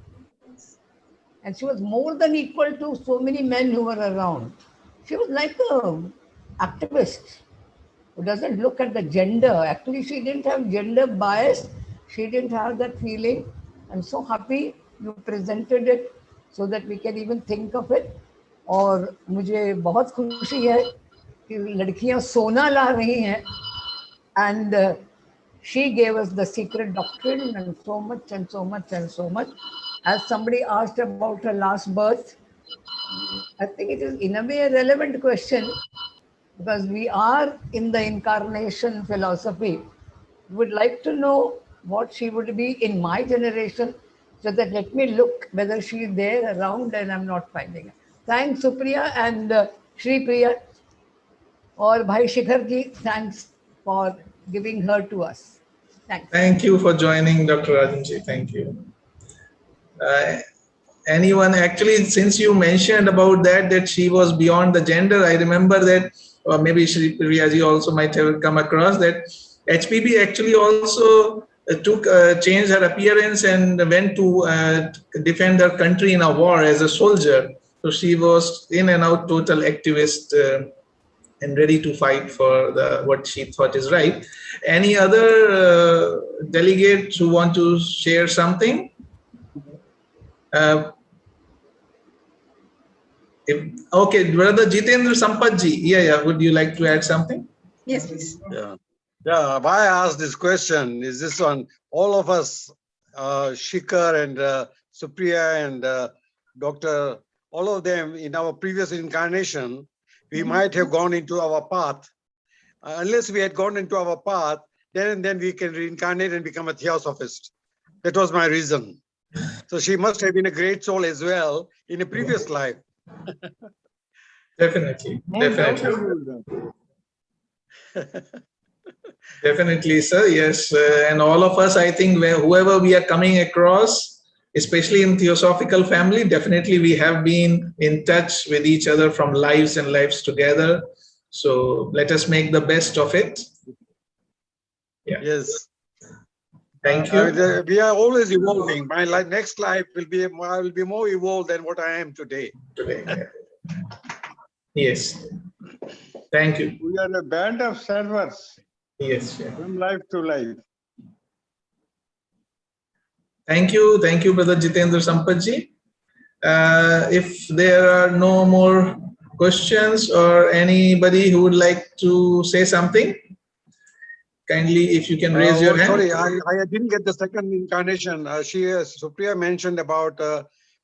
Speaker 5: And she was more than equal to so many men who were around. She was like an activist who doesn't look at the gender. Actually, she didn't have gender bias. She didn't have that feeling. I'm so happy you presented it so that we can even think of it. और मुझे बहुत खुशी है कि लड़कियां सोना ला रही हैं. And she gave us the secret doctrine and so much and so much and so much. As somebody asked about her last birth, I think it is in a way a relevant question because we are in the incarnation philosophy. We would like to know what she would be in my generation so that let me look whether she is there around and I'm not finding her. Thanks Supriya and Sripriya or Bhai Shikhar ji, thanks for giving her to us. Thanks.
Speaker 4: Thank you for joining, Dr. Ajamji. Thank you. Anyone, actually, since you mentioned about that she was beyond the gender, I remember that, or maybe Sripriya ji also might have come across that HPB actually also changed her appearance and went to defend her country in a war as a soldier. So she was in and out total activist and ready to fight for what she thought is right. Any other delegates who want to share something? Okay, Brother Jitendra Sampath-ji, yeah, would you like to add something?
Speaker 3: Yes, please.
Speaker 6: Yeah. Why I asked this question is this one. All of us, Shikhar and Supriya and Dr. All of them in our previous incarnation, we might have gone into our path. Unless we had gone into our path, then we can reincarnate and become a theosophist. That was my reason. So she must have been a great soul as well in a previous life.
Speaker 4: Definitely. Definitely, sir. Yes. And all of us, I think, whoever we are coming across, especially in theosophical family, definitely we have been in touch with each other from lives and lives together. So let us make the best of it. Yeah.
Speaker 6: Yes.
Speaker 4: Thank you.
Speaker 6: We are always evolving. My next life will be more evolved than what I am today.
Speaker 4: Yeah. Yes. Thank you.
Speaker 2: We are a band of servers.
Speaker 4: Yes. Yeah.
Speaker 2: From life to life.
Speaker 4: Thank you, Brother Jitendra Sampath-ji. If there are no more questions or anybody who would like to say something, kindly, if you can raise your hand.
Speaker 6: Sorry, I didn't get the second incarnation. Supriya mentioned about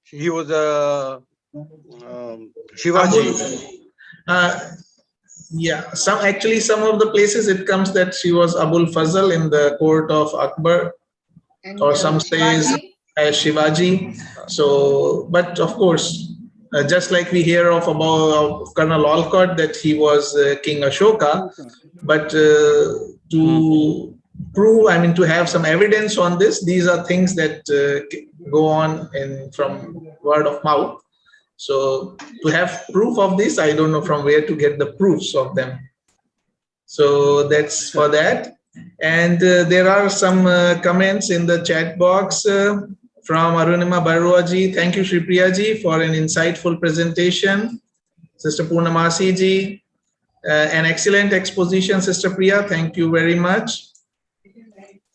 Speaker 6: he was Shivaji.
Speaker 4: Yeah, some of the places it comes that she was Abul Fazl in the court of Akbar.
Speaker 3: And
Speaker 4: or some says
Speaker 3: Shivaji.
Speaker 4: as Shivaji. So, but of course, just like we hear of about Colonel Olcott that he was King Ashoka, but to prove, I mean, to have some evidence on this, these are things that go on from word of mouth. So to have proof of this, I don't know from where to get the proofs of them. So that's for that. And there are some comments in the chat box from Arunima Baruaji. Thank you, Sripriya ji, for an insightful presentation. Sister Purnamasi ji, an excellent exposition, Sister Priya. Thank you very much.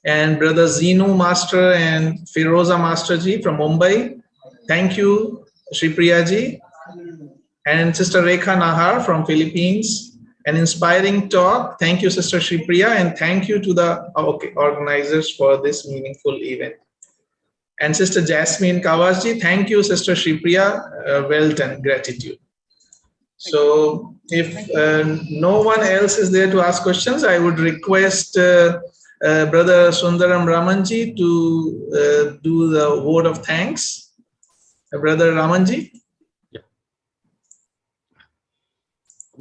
Speaker 4: And Brother Zinu Master and Firoza Master ji from Mumbai. Thank you, Sripriya ji. And Sister Rekha Nahar from Philippines. An inspiring talk. Thank you, Sister Sripriya, and thank you to the organizers for this meaningful event. And Sister Jasmine Kawasji, thank you, Sister Sripriya. Well done, gratitude. So if no one else is there to ask questions, I would request Brother Sundaram Ramanji to do the word of thanks. Brother Ramanji.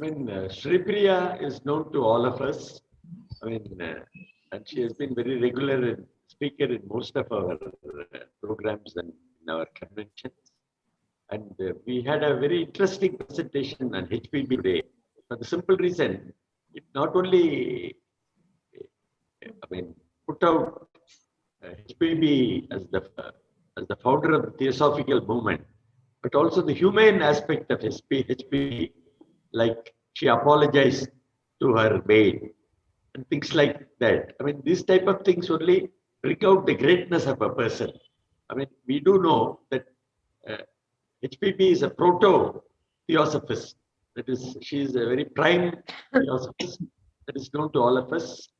Speaker 7: I mean, Sripriya is known to all of us. I mean, and she has been very regular speaker in most of our programs and in our conventions. And we had a very interesting presentation on HPB today. For the simple reason, it not only, I mean, put out HPB as the founder of the Theosophical movement, but also the humane aspect of HPB. Like she apologized to her maid and things like that. I mean, these type of things only bring out the greatness of a person. I mean, we do know that HPB is a proto-theosophist. That is, she is a very prime theosophist that is known to all of us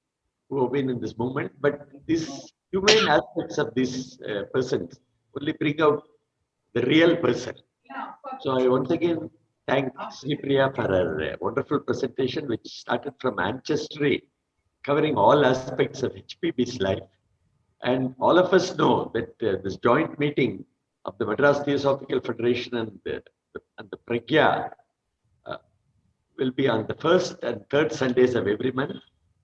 Speaker 7: who have been in this movement. But these humane aspects of these persons only bring out the real person. So I once again thank Sripriya for her wonderful presentation, which started from ancestry, covering all aspects of HPB's life. And all of us know that this joint meeting of the Madras Theosophical Federation and the Pragya will be on the first and third Sundays of every month.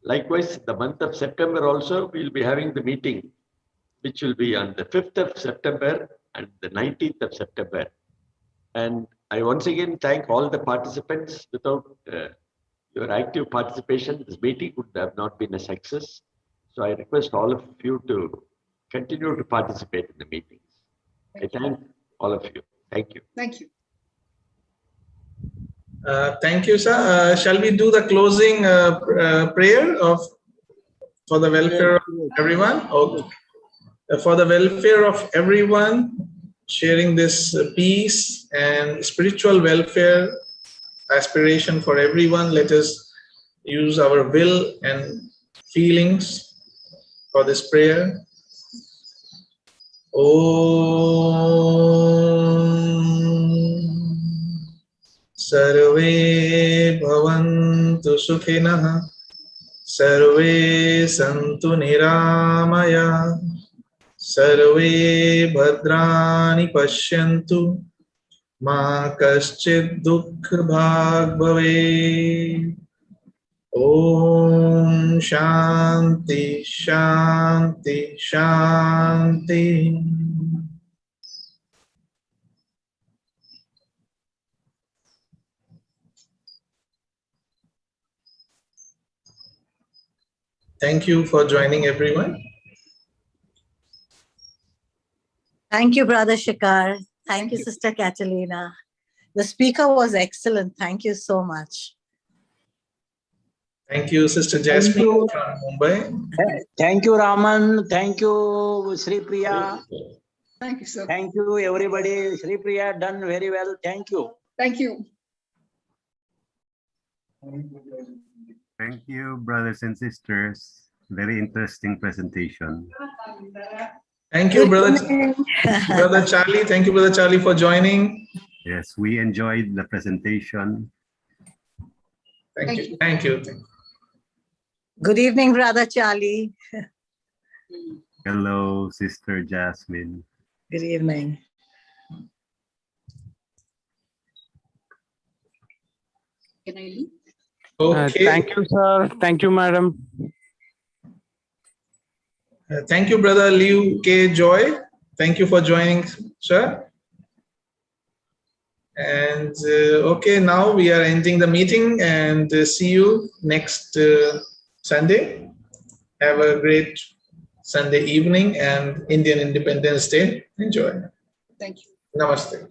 Speaker 7: Likewise, the month of September also, we will be having the meeting, which will be on the 5th of September and the 19th of September. And I once again thank all the participants. Without your active participation, this meeting would have not been a success. So I request all of you to continue to participate in the meetings. I thank all of you. Thank you.
Speaker 3: Thank you.
Speaker 4: Thank you, sir. Shall we do the closing prayer for the welfare of everyone? Okay. For the welfare of everyone, sharing this peace and spiritual welfare aspiration for everyone, let us use our will and feelings for this prayer. Om Sarve Bhavantu Sukhinah Sarve Santu Niramaya Sarve Bhadrani Pashyantu Ma Kaschid Dukha Bhag Bhave. Om Shanti Shanti Shanti. Thank you for joining, everyone.
Speaker 8: Thank you, Brother Shikar. Thank you, Sister Catalina. The speaker was excellent. Thank you so much.
Speaker 4: Thank you, Sister Jasmine from Mumbai.
Speaker 9: Thank you, Raman. Thank you, Sripriya.
Speaker 3: Thank you, sir.
Speaker 9: Thank you, everybody. Sripriya done very well. Thank you.
Speaker 3: Thank you.
Speaker 10: Thank you, brothers and sisters. Very interesting presentation.
Speaker 4: Thank you, Brother Charlie. Thank you, Brother Charlie, for joining.
Speaker 10: Yes, we enjoyed the presentation.
Speaker 4: Thank you. Thank you.
Speaker 8: Good evening, Brother Charlie.
Speaker 10: Hello, Sister Jasmine.
Speaker 8: Good evening.
Speaker 3: Can I leave?
Speaker 4: Okay.
Speaker 11: Thank you, sir. Thank you, madam.
Speaker 4: Thank you, Brother Liu K. Joy. Thank you for joining, sir. And okay, now we are ending the meeting and see you next Sunday. Have a great Sunday evening and Indian Independence Day. Enjoy.
Speaker 3: Thank you.
Speaker 4: Namaste.